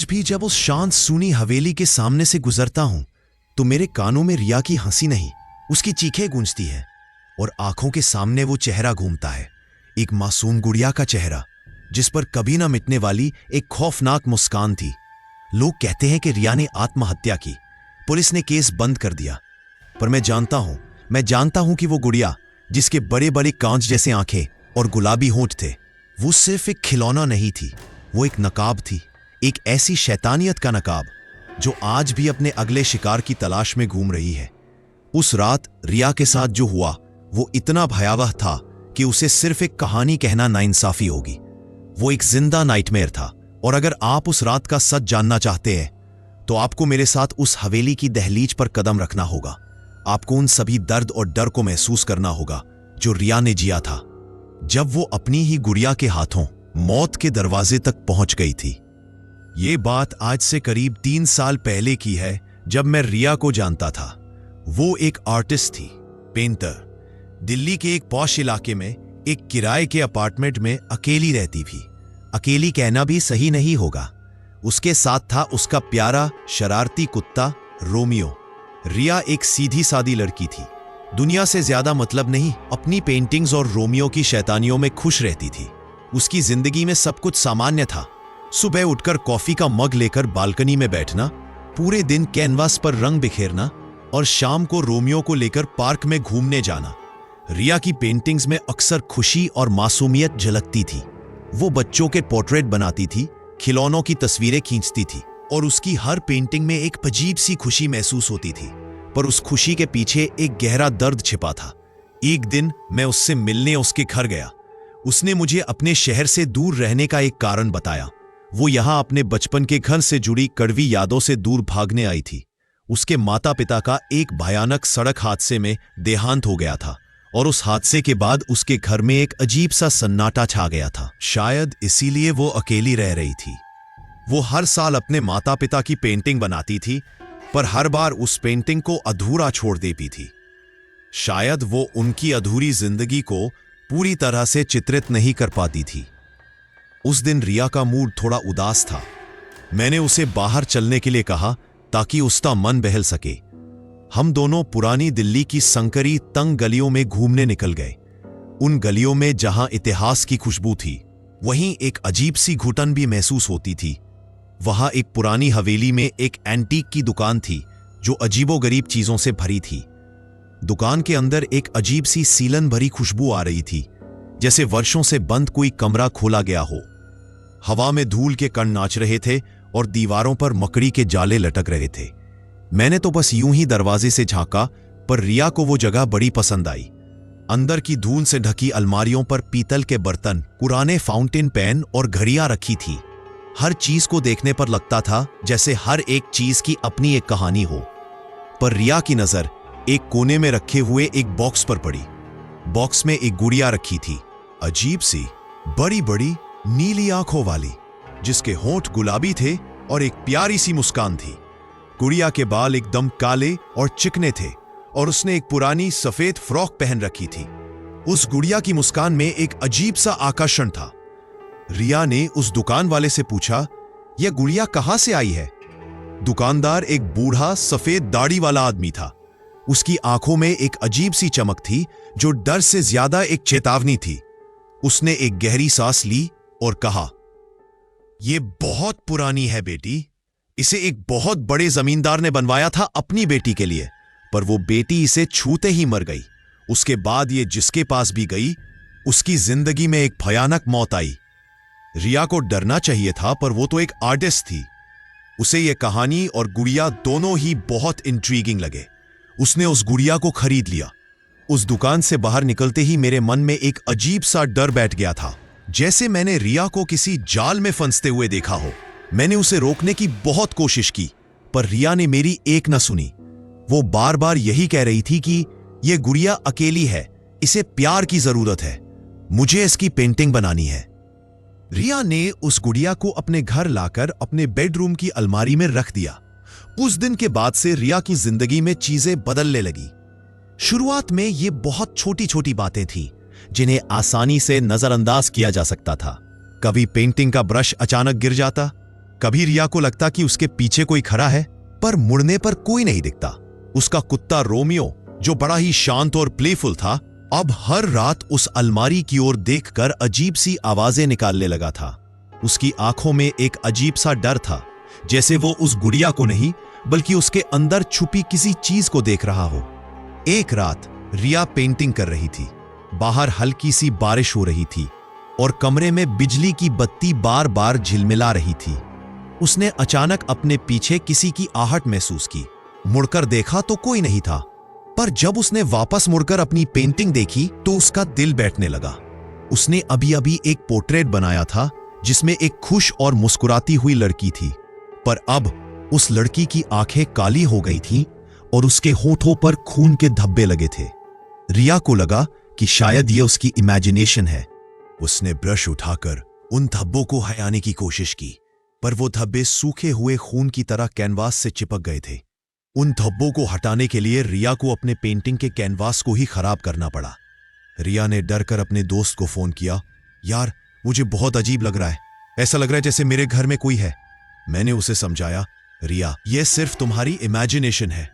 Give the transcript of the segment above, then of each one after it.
भी जब उस शांत सूनी हवेली के सामने से गुजरता हूं तो मेरे कानों में रिया की हंसी नहीं, उसकी चीखें गूंजती है और आंखों के सामने वो चेहरा घूमता है, एक मासूम गुड़िया का चेहरा जिस पर कभी ना मिटने वाली एक खौफनाक मुस्कान थी। लोग कहते हैं कि रिया ने आत्महत्या की, पुलिस ने केस बंद कर दिया, पर मैं जानता हूं कि वो गुड़िया जिसके बड़े बड़े कांच जैसे आंखें और गुलाबी होंठ थे, वो सिर्फ एक खिलौना नहीं थी, वो एक नकाब थी, एक ऐसी शैतानियत का नकाब जो आज भी अपने अगले शिकार की तलाश में घूम रही है। उस रात रिया के साथ जो हुआ वो इतना भयावह था कि उसे सिर्फ एक कहानी कहना नाइंसाफी होगी। वो एक जिंदा नाइटमेयर था, और अगर आप उस रात का सच जानना चाहते हैं तो आपको मेरे साथ उस हवेली की दहलीज पर कदम रखना होगा। आपको उन सभी दर्द और डर को महसूस करना होगा जो रिया ने जिया था जब वो अपनी ही गुड़िया के हाथों मौत के दरवाजे तक पहुंच गई थी। ये बात आज से करीब 3 साल पहले की है, जब मैं रिया को जानता था। वो एक आर्टिस्ट थी, पेंटर। दिल्ली के एक पॉश इलाके में एक किराए के अपार्टमेंट में अकेली रहती थी। अकेली कहना भी सही नहीं होगा, उसके साथ था उसका प्यारा शरारती कुत्ता रोमियो। रिया एक सीधी सादी लड़की थी, दुनिया से ज्यादा मतलब नहीं, अपनी पेंटिंग्स और रोमियो की शैतानियों में खुश रहती थी। उसकी जिंदगी में सब कुछ सामान्य था, सुबह उठकर कॉफी का मग लेकर बालकनी में बैठना, पूरे दिन कैनवास पर रंग बिखेरना और शाम को रोमियो को लेकर पार्क में घूमने जाना। रिया की पेंटिंग्स में अक्सर खुशी और मासूमियत झलकती थी। वो बच्चों के पोर्ट्रेट बनाती थी, खिलौनों की तस्वीरें खींचती थी और उसकी हर पेंटिंग में एक अजीब सी खुशी महसूस होती थी, पर उस खुशी के पीछे एक गहरा दर्द छिपा था। एक दिन मैं उससे मिलने उसके घर गया। उसने मुझे अपने शहर से दूर रहने का एक कारण बताया। वो यहां अपने बचपन के घर से जुड़ी कड़वी यादों से दूर भागने आई थी। उसके माता पिता का एक भयानक सड़क हादसे में देहांत हो गया था और उस हादसे के बाद उसके घर में एक अजीब सा सन्नाटा छा गया था। शायद इसीलिए वो अकेली रह रही थी। वो हर साल अपने माता पिता की पेंटिंग बनाती थी, पर हर बार उस पेंटिंग को अधूरा छोड़ देती थी। शायद वो उनकी अधूरी जिंदगी को पूरी तरह से चित्रित नहीं कर पाती थी। उस दिन रिया का मूड थोड़ा उदास था। मैंने उसे बाहर चलने के लिए कहा ताकि उसका मन बहल सके। हम दोनों पुरानी दिल्ली की संकरी तंग गलियों में घूमने निकल गए। उन गलियों में जहां इतिहास की खुशबू थी, वहीं एक अजीब सी घुटन भी महसूस होती थी। वहां एक पुरानी हवेली में एक एंटीक की दुकान थी जो अजीबोगरीब चीजों से भरी थी। दुकान के अंदर एक अजीब सी सीलन भरी खुशबू आ रही थी, जैसे वर्षों से बंद कोई कमरा खोला गया हो। हवा में धूल के कण नाच रहे थे और दीवारों पर मकड़ी के जाले लटक रहे थे। मैंने तो बस यूं ही दरवाजे से झांका, पर रिया को वो जगह बड़ी पसंद आई। अंदर की धूल से ढकी अलमारियों पर पीतल के बर्तन, पुराने फाउंटेन पेन और घड़ियां रखी थी। हर चीज को देखने पर लगता था जैसे हर एक चीज की अपनी एक कहानी हो। पर रिया की नजर एक कोने में रखे हुए एक बॉक्स पर पड़ी। बॉक्स में एक गुड़िया रखी थी, अजीब सी, बड़ी बड़ी नीली आंखों वाली, जिसके होंठ गुलाबी थे और एक प्यारी सी मुस्कान थी। गुड़िया के बाल एकदम काले और चिकने थे और उसने एक पुरानी सफेद फ्रॉक पहन रखी थी। उस गुड़िया की मुस्कान में एक अजीब सा आकर्षण था। रिया ने उस दुकान वाले से पूछा, यह गुड़िया कहां से आई है? दुकानदार एक बूढ़ा सफेद दाढ़ी वाला आदमी था। उसकी आंखों में एक अजीब सी चमक थी जो डर से ज्यादा एक चेतावनी थी। उसने एक गहरी सांस ली और कहा, यह बहुत पुरानी है बेटी। इसे एक बहुत बड़े जमींदार ने बनवाया था अपनी बेटी के लिए, पर वो बेटी इसे छूते ही मर गई। उसके बाद ये जिसके पास भी गई, उसकी जिंदगी में एक भयानक मौत आई। रिया को डरना चाहिए था, पर वो तो एक आर्टिस्ट थी। उसे ये कहानी और गुड़िया दोनों ही बहुत इंट्रीगिंग लगे। उसने उस गुड़िया को खरीद लिया। उस दुकान से बाहर निकलते ही मेरे मन में एक अजीब सा डर बैठ गया था, जैसे मैंने रिया को किसी जाल में फंसते हुए देखा हो। मैंने उसे रोकने की बहुत कोशिश की, पर रिया ने मेरी एक न सुनी। वो बार बार यही कह रही थी कि यह गुड़िया अकेली है, इसे प्यार की जरूरत है, मुझे इसकी पेंटिंग बनानी है। रिया ने उस गुड़िया को अपने घर लाकर अपने बेडरूम की अलमारी में रख दिया। उस दिन के बाद से रिया की जिंदगी में चीजें बदलने लगी। शुरुआत में ये बहुत छोटी छोटी बातें थी जिन्हें आसानी से नजरअंदाज किया जा सकता था। कभी पेंटिंग का ब्रश अचानक गिर जाता, कभी रिया को लगता कि उसके पीछे कोई खड़ा है, पर मुड़ने पर कोई नहीं दिखता। उसका कुत्ता रोमियो, जो बड़ा ही शांत और प्लेफुल था, अब हर रात उस अलमारी की ओर देखकर अजीब सी आवाजें निकालने लगा था। उसकी आंखों में एक अजीब सा डर था, जैसे वो उस गुड़िया को नहीं बल्कि उसके अंदर छुपी किसी चीज को देख रहा हो। एक रात रिया पेंटिंग कर रही थी। बाहर हल्की सी बारिश हो रही थी और कमरे में बिजली की बत्ती बार बार झिलमिला रही थी। उसने अचानक अपने पीछे किसी की आहट महसूस की। मुड़कर देखा तो कोई नहीं था, पर जब उसने वापस मुड़कर अपनी पेंटिंग देखी तो उसका दिल बैठने लगा। उसने अभी अभी एक पोर्ट्रेट बनाया था जिसमें एक खुश और मुस्कुराती हुई लड़की थी, पर अब उस लड़की की आंखें काली हो गई थीं और उसके होठों पर खून के धब्बे लगे थे। रिया को लगा कि शायद यह उसकी इमेजिनेशन है। उसने ब्रश उठाकर उन धब्बों को हटाने की कोशिश की, पर वो धब्बे सूखे हुए खून की तरह कैनवास से चिपक गए थे। उन धब्बों को हटाने के लिए रिया को अपने पेंटिंग के कैनवास को ही खराब करना पड़ा। रिया ने डर कर अपने दोस्त को फोन किया, यार मुझे बहुत अजीब लग रहा है, ऐसा लग रहा है जैसे मेरे घर में कोई है। मैंने उसे समझाया, रिया यह सिर्फ तुम्हारी इमेजिनेशन है।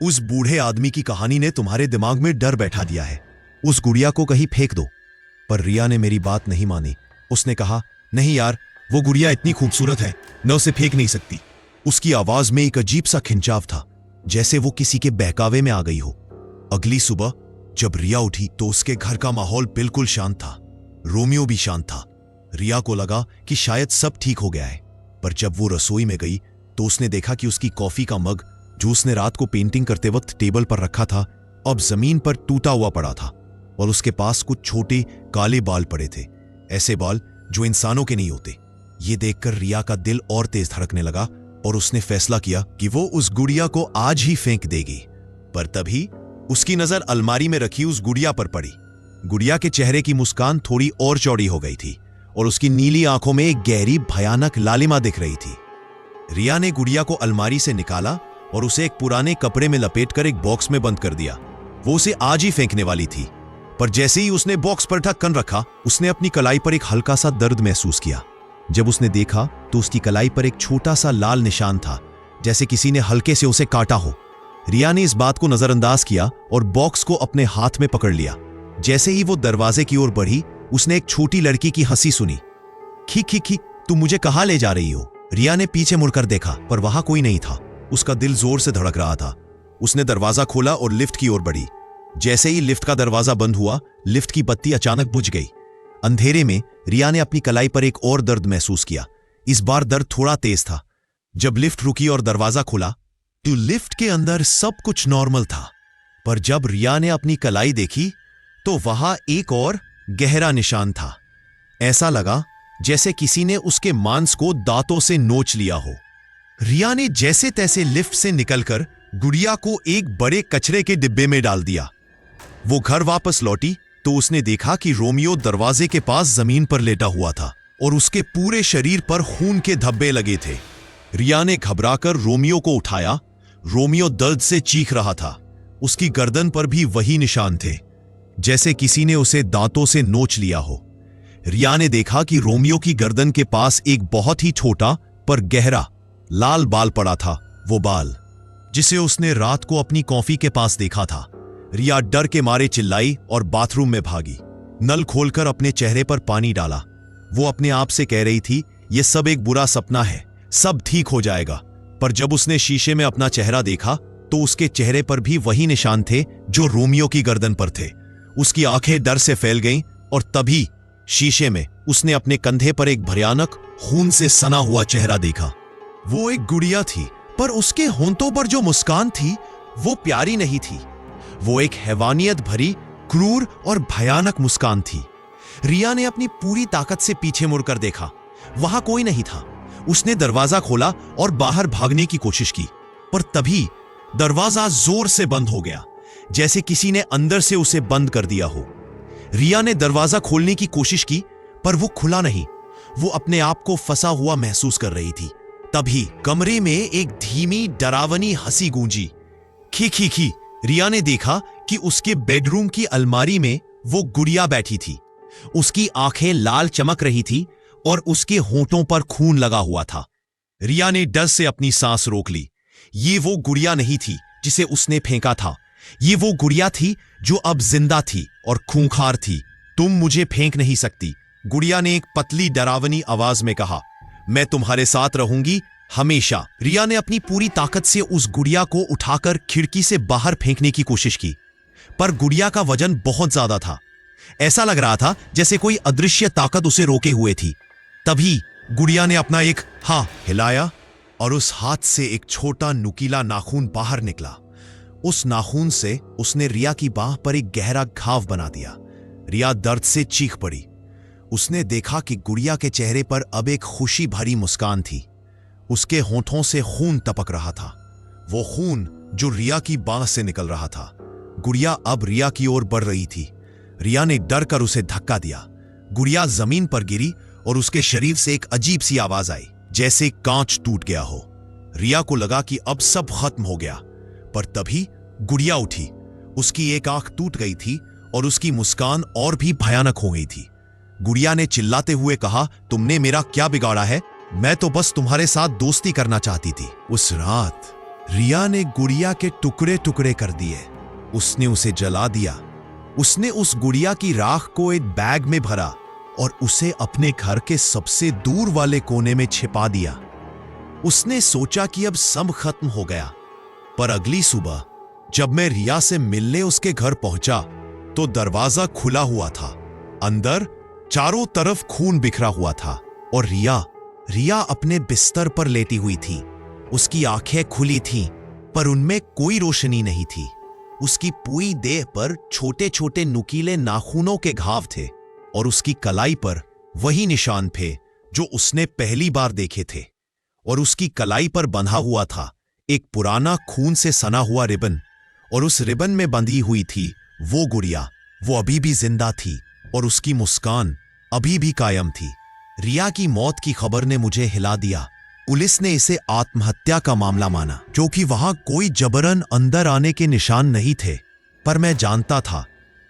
उस बूढ़े आदमी की कहानी ने तुम्हारे दिमाग में डर बैठा दिया है। उस गुड़िया को कहीं फेंक दो। पर रिया ने मेरी बात नहीं मानी। उसने कहा, नहीं यार, वो गुड़िया इतनी खूबसूरत है, मैं उसे फेंक नहीं सकती। उसकी आवाज में एक अजीब सा खिंचाव था, जैसे वो किसी के बहकावे में आ गई हो। अगली सुबह जब रिया उठी तो उसके घर का माहौल बिल्कुल शांत था। रोमियो भी शांत था। रिया को लगा कि शायद सब ठीक हो गया है, पर जब वो रसोई में गई तो उसने देखा कि उसकी कॉफी का मग, जो उसने रात को पेंटिंग करते वक्त टेबल पर रखा था, अब जमीन पर टूटा हुआ पड़ा था और उसके पास कुछ छोटे काले बाल पड़े थे, ऐसे बाल जो इंसानों के नहीं होते। ये देखकर रिया का दिल और तेज धड़कने लगा और उसने फैसला किया कि वो उस गुड़िया को आज ही फेंक देगी। पर तभी उसकी नजर अलमारी में रखी उस गुड़िया पर पड़ी। गुड़िया के चेहरे की मुस्कान थोड़ी और चौड़ी हो गई थी और उसकी नीली आंखों में एक गहरी भयानक लालिमा दिख रही थी। रिया ने गुड़िया को अलमारी से निकाला और उसे एक पुराने कपड़े में लपेटकर एक बॉक्स में बंद कर दिया। वो उसे आज ही फेंकने वाली थी, पर जैसे ही उसने बॉक्स पर ढक्कन रखा, उसने अपनी कलाई पर एक हल्का सा दर्द महसूस किया। जब उसने देखा तो उसकी कलाई पर एक छोटा सा लाल निशान था, जैसे किसी ने हल्के से उसे काटा हो। रिया ने इस बात को नजरअंदाज किया और बॉक्स को अपने हाथ में पकड़ लिया। जैसे ही वो दरवाजे की ओर बढ़ी, उसने एक छोटी लड़की की हंसी सुनी। खी खी खी, तुम मुझे कहाँ ले जा रही हो? रिया ने पीछे मुड़कर देखा, पर वहां कोई नहीं था। उसका दिल जोर से धड़क रहा था। उसने दरवाजा खोला और लिफ्ट की ओर बढ़ी। जैसे ही लिफ्ट का दरवाजा बंद हुआ, लिफ्ट की बत्ती अचानक बुझ गई। अंधेरे में रिया ने अपनी कलाई पर एक और दर्द महसूस किया। इस बार दर्द थोड़ा तेज था। जब लिफ्ट रुकी और दरवाजा खुला तो लिफ्ट के अंदर सब कुछ नॉर्मल था, पर जब रिया ने अपनी कलाई देखी तो वहां एक और गहरा निशान था। ऐसा लगा जैसे किसी ने उसके मांस को दांतों से नोच लिया हो। रिया ने जैसे तैसे लिफ्ट से निकलकर गुड़िया को एक बड़े कचरे के डिब्बे में डाल दिया। वो घर वापस लौटी तो उसने देखा कि रोमियो दरवाजे के पास जमीन पर लेटा हुआ था और उसके पूरे शरीर पर खून के धब्बे लगे थे। रिया ने घबराकर रोमियो को उठाया। रोमियो दर्द से चीख रहा था। उसकी गर्दन पर भी वही निशान थे, जैसे किसी ने उसे दांतों से नोच लिया हो। रिया ने देखा कि रोमियो की गर्दन के पास एक बहुत ही छोटा पर गहरा लाल बाल पड़ा था, वो बाल जिसे उसने रात को अपनी कॉफी के पास देखा था। रिया डर के मारे चिल्लाई और बाथरूम में भागी। नल खोलकर अपने चेहरे पर पानी डाला। वो अपने आप से कह रही थी, यह सब एक बुरा सपना है, सब ठीक हो जाएगा। पर जब उसने शीशे में अपना चेहरा देखा तो उसके चेहरे पर भी वही निशान थे जो रोमियो की गर्दन पर थे। उसकी आंखें डर से फैल गईं और तभी शीशे में उसने अपने कंधे पर एक भयानक खून से सना हुआ चेहरा देखा। वो एक गुड़िया थी, पर उसके होंठों पर जो मुस्कान थी वो प्यारी नहीं थी। वो एक हैवानियत भरी, क्रूर और भयानक मुस्कान थी। रिया ने अपनी पूरी ताकत से पीछे मुड़कर देखा। वहां कोई नहीं था। उसने दरवाजा खोला और बाहर भागने की कोशिश की, पर तभी दरवाजा जोर से बंद हो गया, जैसे किसी ने अंदर से उसे बंद कर दिया हो। रिया ने दरवाजा खोलने की कोशिश की, पर वो खुला नहीं। वो अपने आप को फंसा हुआ महसूस कर रही थी। तभी कमरे में एक धीमी डरावनी हंसी गूंजी। खी खी खी। रिया ने देखा कि उसके बेडरूम की अलमारी में वो गुड़िया बैठी थी। उसकी आंखें लाल चमक रही थी और उसके होंठों पर खून लगा हुआ था। रिया ने डर से अपनी सांस रोक ली। ये वो गुड़िया नहीं थी जिसे उसने फेंका था। ये वो गुड़िया थी जो अब जिंदा थी और खूंखार थी। तुम मुझे फेंक नहीं सकती, गुड़िया ने एक पतली डरावनी आवाज में कहा। मैं तुम्हारे साथ रहूंगी हमेशा। रिया ने अपनी पूरी ताकत से उस गुड़िया को उठाकर खिड़की से बाहर फेंकने की कोशिश की, पर गुड़िया का वजन बहुत ज्यादा था। ऐसा लग रहा था जैसे कोई अदृश्य ताकत उसे रोके हुए थी। तभी गुड़िया ने अपना एक हाथ हिलाया और उस हाथ से एक छोटा नुकीला नाखून बाहर निकला। उस नाखून से उसने रिया की बाह पर एक गहरा घाव बना दिया। रिया दर्द से चीख पड़ी। उसने देखा कि गुड़िया के चेहरे पर अब एक खुशी भरी मुस्कान थी। उसके होठों से खून टपक रहा था, वो खून जो रिया की बाह से निकल रहा था। गुड़िया अब रिया की ओर बढ़ रही थी। रिया ने डर कर उसे धक्का दिया। गुड़िया जमीन पर गिरी और उसके शरीर से एक अजीब सी आवाज आई, जैसे कांच टूट गया हो। रिया को लगा कि अब सब खत्म हो गया, पर तभी गुड़िया उठी। उसकी एक आंख टूट गई थी और उसकी मुस्कान और भी भयानक हो गई थी। गुड़िया ने चिल्लाते हुए कहा, तुमने मेरा क्या बिगाड़ा है? मैं तो बस तुम्हारे साथ दोस्ती करना चाहती थी। उस रात रिया ने गुड़िया के टुकड़े टुकड़े कर दिए। उसने उसे जला दिया। उसने उस गुड़िया की राख को एक बैग में भरा और उसे अपने घर के सबसे दूर वाले कोने में छिपा दिया। उसने सोचा कि अब सब खत्म हो गया, पर अगली सुबह जब मैं रिया से मिलने उसके घर पहुंचा तो दरवाजा खुला हुआ था। अंदर चारों तरफ खून बिखरा हुआ था और रिया अपने बिस्तर पर लेटी हुई थी। उसकी आंखें खुली थीं, पर उनमें कोई रोशनी नहीं थी। उसकी पूरी देह पर छोटे छोटे नुकीले नाखूनों के घाव थे और उसकी कलाई पर वही निशान थे जो उसने पहली बार देखे थे। और उसकी कलाई पर बंधा हुआ था एक पुराना खून से सना हुआ रिबन, और उस रिबन में बंधी हुई थी वो गुड़िया। वो अभी भी जिंदा थी और उसकी मुस्कान अभी भी कायम थी। रिया की मौत की खबर ने मुझे हिला दिया। पुलिस ने इसे आत्महत्या का मामला माना, क्योंकि वहां कोई जबरन अंदर आने के निशान नहीं थे। पर मैं जानता था,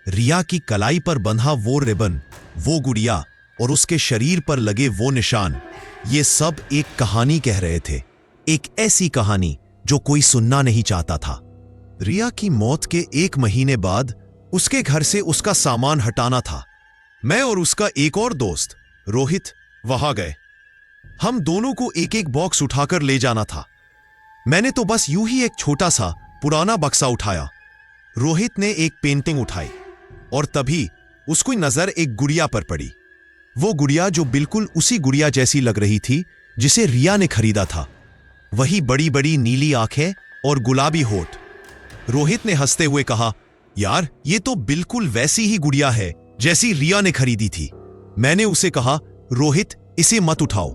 रिया की कलाई पर बंधा वो रिबन, वो गुड़िया और उसके शरीर पर लगे वो निशान, ये सब एक कहानी कह रहे थे। एक ऐसी कहानी जो कोई सुनना नहीं चाहता था। रिया की मौत के 1 महीने बाद उसके घर से उसका सामान हटाना था। मैं और उसका एक और दोस्त रोहित वहां गए। हम दोनों को एक एक बॉक्स उठाकर ले जाना था। मैंने तो बस यूं ही एक छोटा सा पुराना बक्सा उठाया। रोहित ने एक पेंटिंग उठाई और तभी उसकी नजर एक गुड़िया पर पड़ी। वो गुड़िया जो बिल्कुल उसी गुड़िया जैसी लग रही थी जिसे रिया ने खरीदा था। वही बड़ी बड़ी नीली आंखें और गुलाबी होठ। रोहित ने हंसते हुए कहा, यार ये तो बिल्कुल वैसी ही गुड़िया है जैसी रिया ने खरीदी थी। मैंने उसे कहा, रोहित इसे मत उठाओ,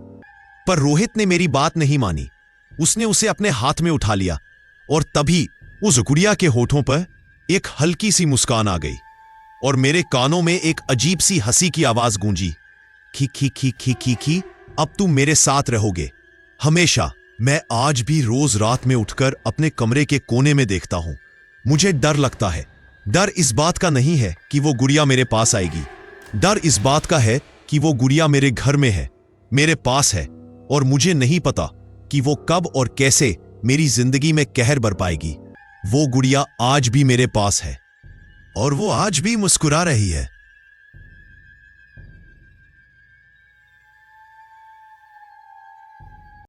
पर रोहित ने मेरी बात नहीं मानी। उसने उसे अपने हाथ में उठा लिया और तभी उस गुड़िया के होठों पर एक हल्की सी मुस्कान आ गई और मेरे कानों में एक अजीब सी हंसी की आवाज गूंजी, खी खी खी खी खी खी, अब तुम मेरे साथ रहोगे हमेशा। मैं आज भी रोज रात में उठकर अपने कमरे के कोने में देखता हूं। मुझे डर लगता है। डर इस बात का नहीं है कि वो गुड़िया मेरे पास आएगी। डर इस बात का है कि वो गुड़िया मेरे घर में है, मेरे पास है, और मुझे नहीं पता कि वो कब और कैसे मेरी जिंदगी में कहर बरपाएगी। वो गुड़िया आज भी मेरे पास है और वो आज भी मुस्कुरा रही है।